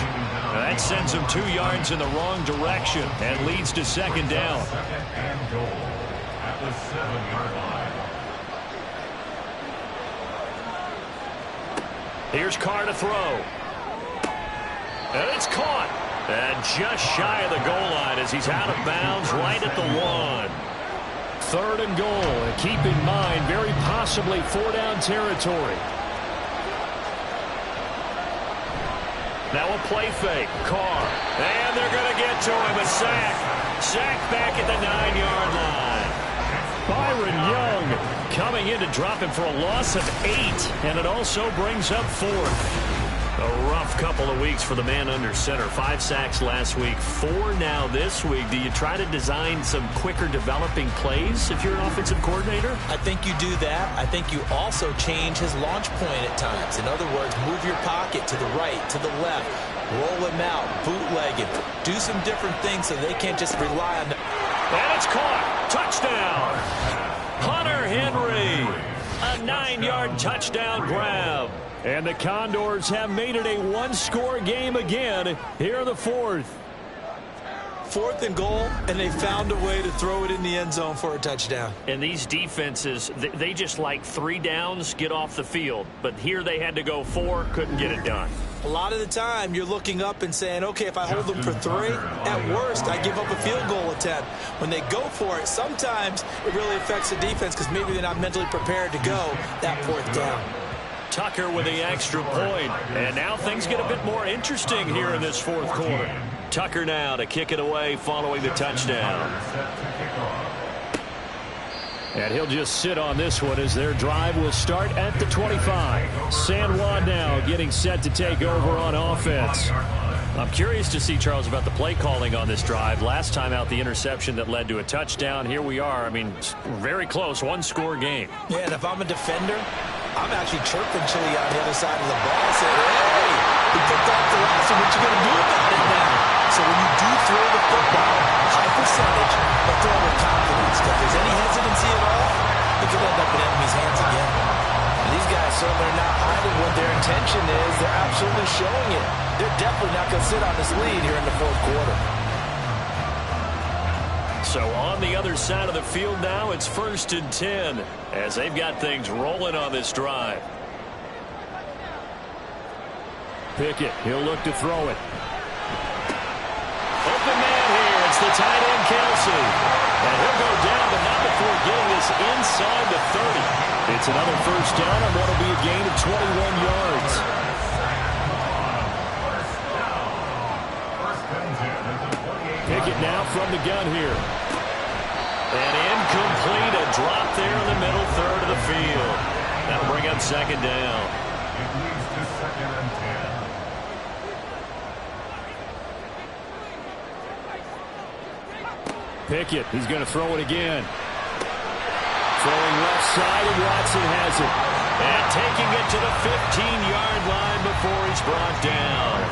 That sends him 2 yards in the wrong direction and leads to second down. Second and goal at the 7-yard line. Here's Carr to throw. And it's caught. And just shy of the goal line as he's out of bounds right at the 1. 3rd and goal. And keep in mind, very possibly 4-down territory. Now a play fake. Carr. And they're going to get to him. A sack. Sack back at the 9-yard line. Byron Young coming in to drop him for a loss of 8. And it also brings up 4th. A rough couple of weeks for the man under center. 5 sacks last week, 4 now this week. Do you try to design some quicker developing plays if you're an offensive coordinator? I think you do that. I think you also change his launch point at times. In other words, move your pocket to the right, to the left, roll him out, bootleg him, do some different things so they can't just rely on the... And it's caught. Touchdown. Hunter Henry. A 9-yard touchdown grab. And the Condors have made it a 1-score game again here in the 4th. 4th and goal, and they found a way to throw it in the end zone for a touchdown. And these defenses, they just like 3 downs, get off the field. But here they had to go 4, couldn't get it done. A lot of the time, you're looking up and saying, okay, if I hold them for 3, at worst, I give up a field goal attempt. When they go for it, sometimes it really affects the defense because maybe they're not mentally prepared to go that 4th down. Tucker with the extra point. And now things get a bit more interesting here in this 4th quarter. Tucker now to kick it away following the touchdown. And he'll just sit on this one as their drive will start at the 25. San Juan now getting set to take over on offense. I'm curious to see, Charles, about the play calling on this drive. Last time out, the interception that led to a touchdown. Here we are. I mean, very close, 1-score game. Yeah, and if I'm a defender, I'm actually chirping Chili on the other side of the ball, saying, hey, he picked off the last one. What you going to do about it now? So when you do throw the football, high percentage, but throw with confidence. If there's any hesitancy at all, it could end up in enemy's hands again. And these guys certainly are not hiding what their intention is. They're absolutely showing it. They're definitely not going to sit on this lead here in the 4th quarter. So on the other side of the field now, it's 1st and 10 as they've got things rolling on this drive. Pickett, he'll look to throw it. Open man here. It's the tight end, Kelsey. And he'll go down, but not before getting this inside the 30. It's another 1st down on what will be a gain of 21 yards. Pickett now from the gun here. And incomplete, a drop there in the middle 3rd of the field. That'll bring up 2nd down. It leads to 2nd and 10. Pickett, he's going to throw it again. Throwing left side, and Watson has it. And taking it to the 15-yard line before he's brought down.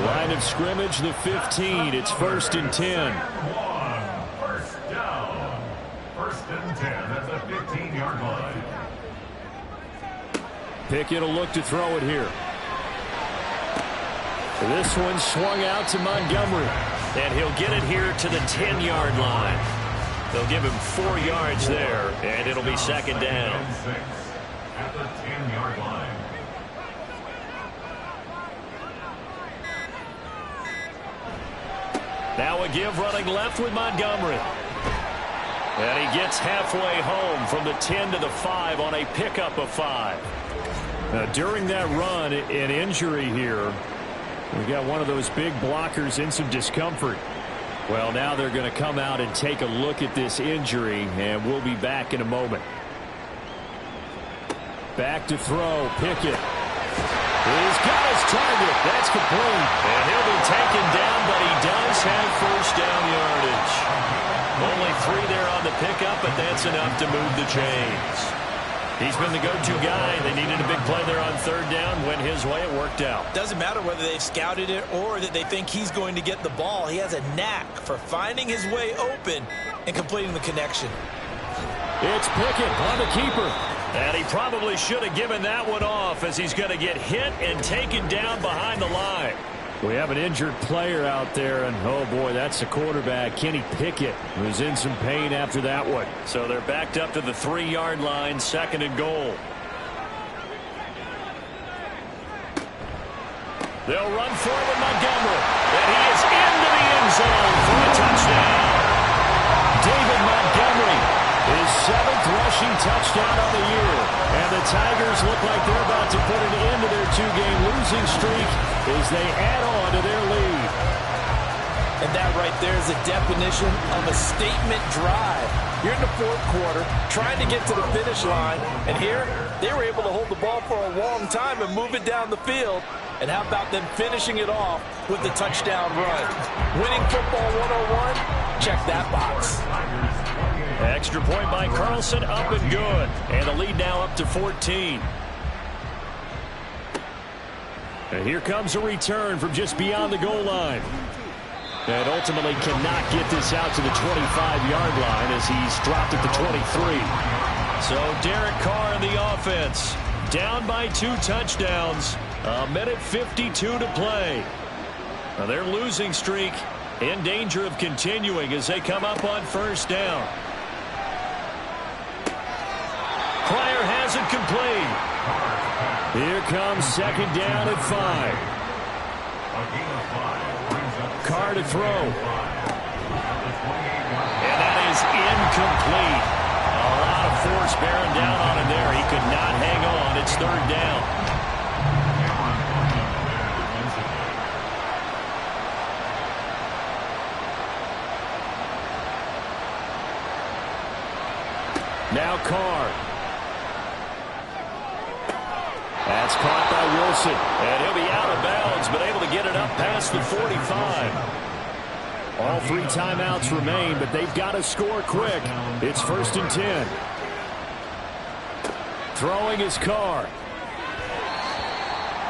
Line of scrimmage, the 15. It's 1st and 10. 1st down. 1st and 10 at the 15-yard line. Pickett will look to throw it here. This one swung out to Montgomery. And he'll get it here to the 10-yard line. They'll give him 4 yards there, and it'll be 2nd down. At the 10-yard line. Now a give running left with Montgomery. And he gets halfway home from the 10 to the 5 on a pickup of 5. Now, during that run, an injury here. We got one of those big blockers in some discomfort. Well, now they're going to come out and take a look at this injury, and we'll be back in a moment. Back to throw, Pickett. He's got his target. That's complete. And he'll be taken down, but he does have 1st down yardage. Only 3 there on the pickup, but that's enough to move the chains. He's been the go-to guy. They needed a big play there on 3rd down. Went his way. It worked out. Doesn't matter whether they've scouted it or that they think he's going to get the ball. He has a knack for finding his way open and completing the connection. It's Pickett on the keeper. And he probably should have given that one off, as he's going to get hit and taken down behind the line. We have an injured player out there, and oh boy, that's the quarterback, Kenny Pickett, who's in some pain after that one. So they're backed up to the 3-yard line, 2nd and goal. They'll run forward Montgomery, and he is into the end zone for a touchdown. David Montgomery, his 7th rushing touchdown of the year. And the Tigers look like they're about to put an end to their 2-game losing streak as they add on to their lead. And that right there is the definition of a statement drive. You're in the 4th quarter, trying to get to the finish line, and here they were able to hold the ball for a long time and move it down the field. And how about them finishing it off with the touchdown run? Winning football 101? Check that box. Extra point by Carlson, up and good. And the lead now up to 14. And here comes a return from just beyond the goal line. And ultimately cannot get this out to the 25-yard line as he's dropped at the 23. So Derek Carr in the offense, down by 2 touchdowns. 1:52 to play. Now their losing streak in danger of continuing as they come up on 1st down. Pryor has it complete. Here comes 2nd down at 5. Carr to throw. And that is incomplete. A lot of force bearing down on him there. He could not hang on. It's 3rd down. Now Carr. That's caught by Wilson. And he'll be out of bounds, but able to get it up past the 45. All 3 timeouts remain, but they've got to score quick. It's 1st and 10. Throwing is Carr.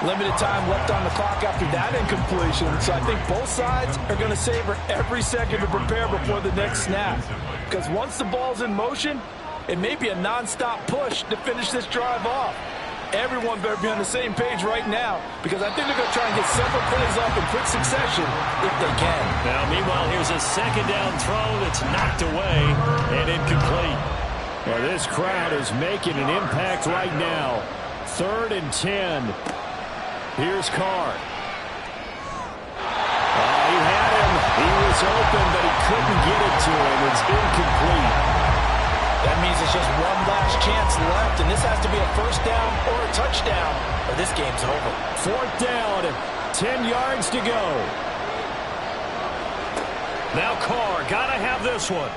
Limited time left on the clock after that incompletion, so I think both sides are going to savor every second to prepare before the next snap. Because once the ball's in motion, it may be a non-stop push to finish this drive off. Everyone better be on the same page right now, because I think they're going to try and get several plays off in quick succession if they can. Now, meanwhile, here's a 2nd down throw that's knocked away and incomplete. Well, this crowd is making an impact right now. 3rd and 10. Here's Carr. He had him. He was open, but he couldn't get it to him. It's incomplete. That means it's just one last chance left, and this has to be a 1st down or a touchdown, or this game's over. 4th down, 10 yards to go. Now Carr, gotta have this one.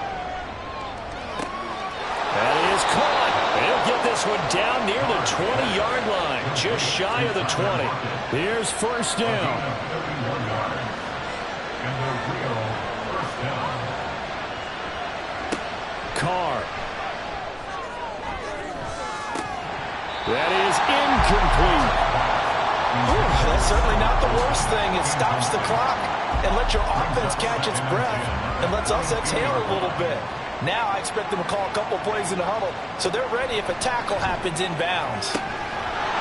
That is caught. He'll get this one down near the 20-yard line, just shy of the 20. Here's 1st down. Carr. That is incomplete. That's certainly not the worst thing. It stops the clock and lets your offense catch its breath and lets us exhale a little bit. Now I expect them to call a couple plays in the huddle, so they're ready if a tackle happens inbounds.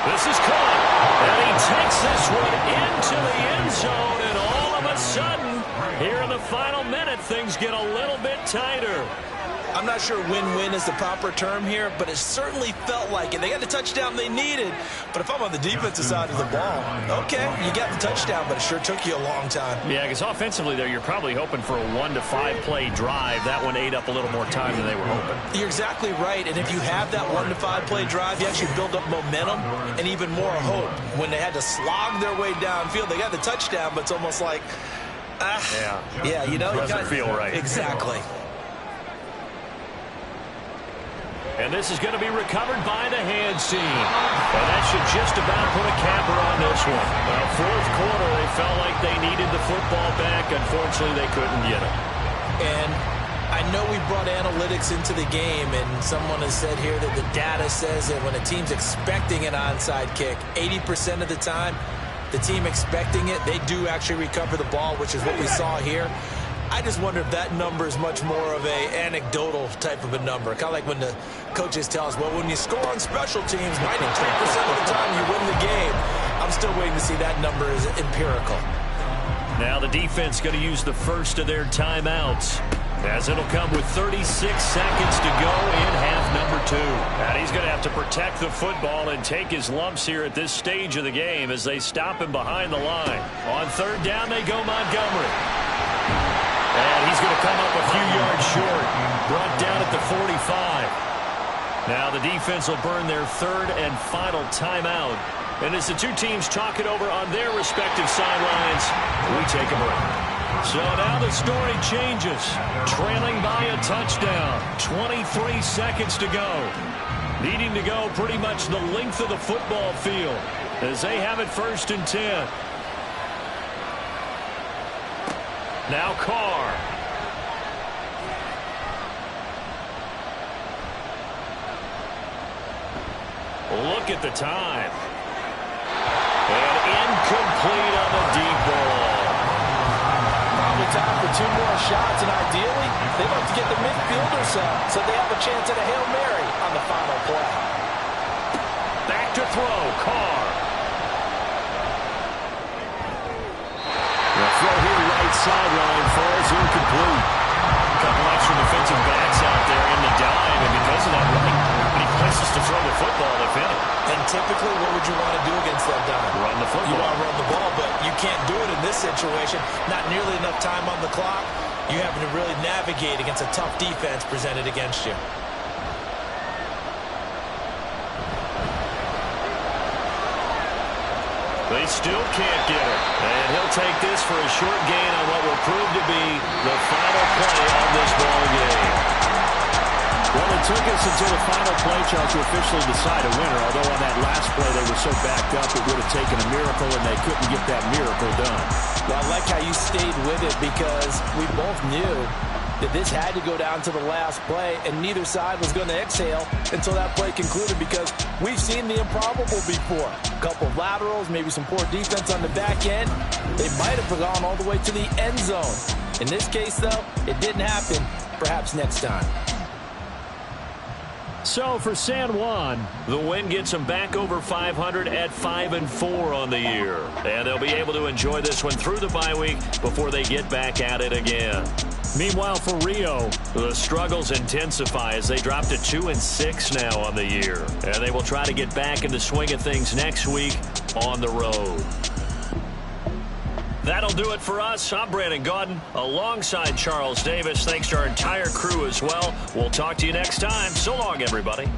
This is caught, and he takes this one into the end zone, and all of a sudden, here in the final minute, things get a little bit tighter. I'm not sure win-win is the proper term here, but it certainly felt like it. They got the touchdown they needed, but if I'm on the defensive side of the ball, okay, you got the touchdown, but it sure took you a long time. Yeah, because offensively there, you're probably hoping for a 1 to 5 play drive. That one ate up a little more time than they were hoping. You're exactly right, and if you have that 1 to 5 play drive, you actually build up momentum and even more hope. When they had to slog their way downfield, they got the touchdown, but it's almost like, yeah, you know, doesn't feel right. Exactly. And this is going to be recovered by the hands team. And that should just about put a capper on this one. Well, 4th quarter, they felt like they needed the football back. Unfortunately, they couldn't get it. And I know we brought analytics into the game, and someone has said here that the data says that when a team's expecting an onside kick, 80% of the time, the team expecting it, they do actually recover the ball, which is what we saw here. I just wonder if that number is much more of a anecdotal type of a number. Kind of like when the coaches tell us, well, when you score on special teams, 93% of the time you win the game. I'm still waiting to see that number is empirical. Now the defense going to use the first of their timeouts, as it'll come with 36 seconds to go in half number 2. And he's going to have to protect the football and take his lumps here at this stage of the game as they stop him behind the line. On third down, they go Montgomery. And he's going to come up a few yards short, brought down at the 45. Now the defense will burn their third and final timeout. And as the two teams talk it over on their respective sidelines, we take a break. So now the story changes. Trailing by a touchdown. 23 seconds to go. Needing to go pretty much the length of the football field as they have it 1st and 10. Now Carr. Look at the time. And incomplete on the deep ball. Probably time for 2 more shots, and ideally, they'd like to get the midfielders out so they have a chance at a Hail Mary on the final play. Back to throw, Carr. The throw here right sideline falls incomplete. A couple extra defensive backs out there in the dime, and because of that, running many places to throw the football, if any. And typically, what would you want to do against that dime? Run the football. You want to run the ball, but you can't do it in this situation. Not nearly enough time on the clock. You having to really navigate against a tough defense presented against you. They still can't get it. And he'll take this for a short gain on what will prove to be the final play of this ball game. Well, it took us until the final play, Charles, to officially decide a winner. Although on that last play they were so backed up, it would have taken a miracle, and they couldn't get that miracle done. Well, I like how you stayed with it because we both knew that this had to go down to the last play, and neither side was going to exhale until that play concluded because we've seen the improbable before. A couple of laterals, maybe some poor defense on the back end. They might have gone all the way to the end zone. In this case, though, it didn't happen. Perhaps next time. So for San Juan, the win gets them back over 500 at 5-4 on the year. And they'll be able to enjoy this one through the bye week before they get back at it again. Meanwhile, for Rio, the struggles intensify as they drop to 2-6 now on the year. And they will try to get back in the swing of things next week on the road. That'll do it for us. I'm Brandon Gaudin alongside Charles Davis. Thanks to our entire crew as well. We'll talk to you next time. So long, everybody.